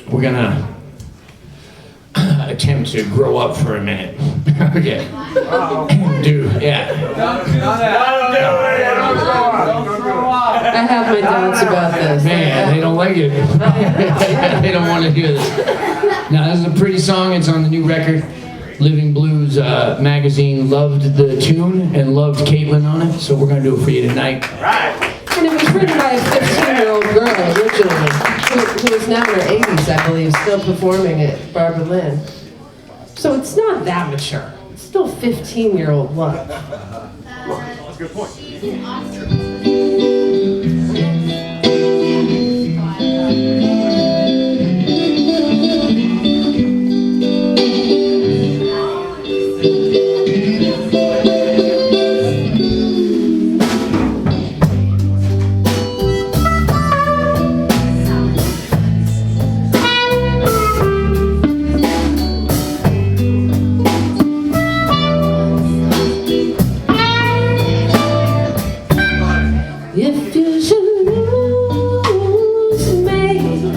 We're gonna attempt to grow up for a minute. Okay. Yeah. I have my doubts about this. Man, they don't like it. They don't want to hear this. Now, this is a pretty song. It's on the new record. Living Blues magazine loved the tune and loved Kaitlin on it, so we're going to do it for you tonight. Right. And it was written by a 15-year-old girl originally, who is now in her 80s, I believe, still performing at Barbara Lynn. So it's not that mature. It's still 15-year-old love. That's a good point. If you should lose me,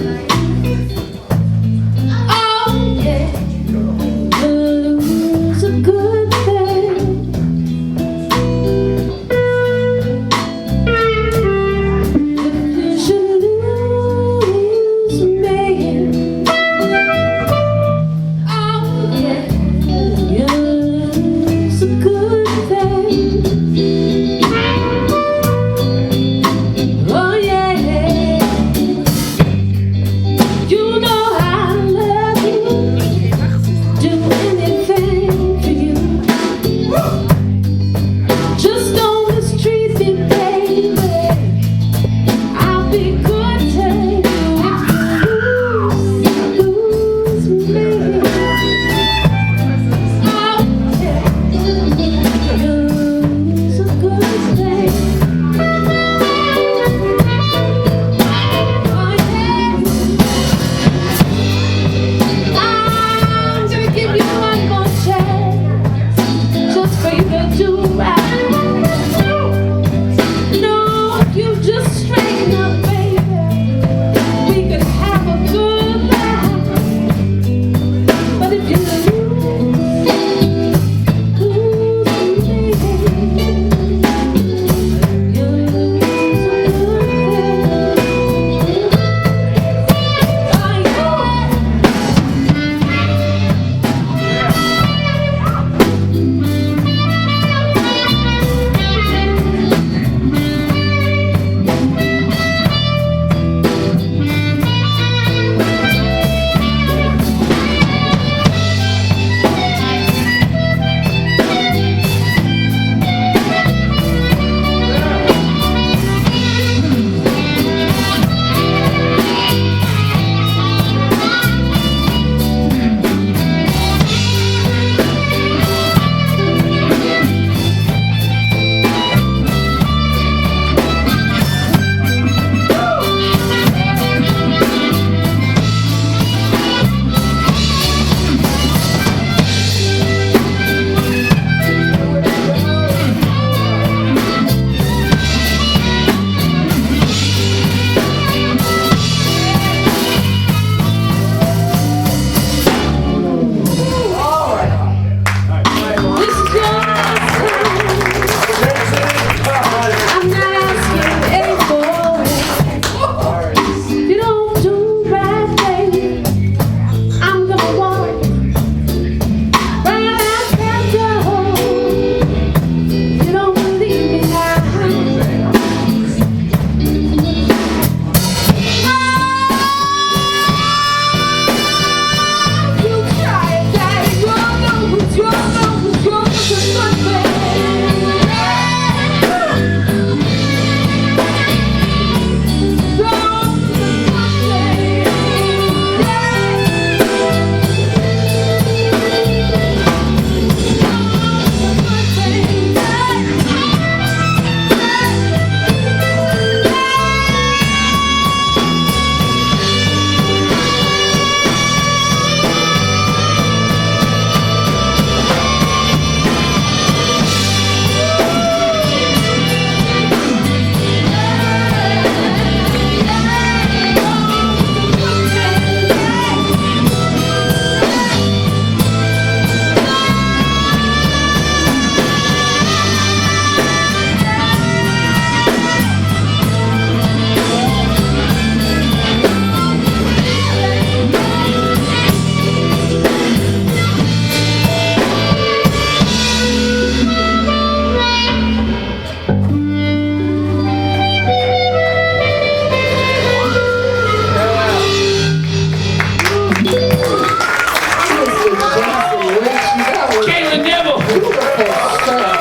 beautiful soul.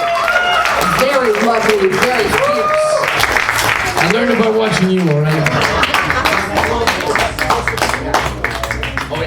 Very lovely, very fierce. I learned about watching you, all right?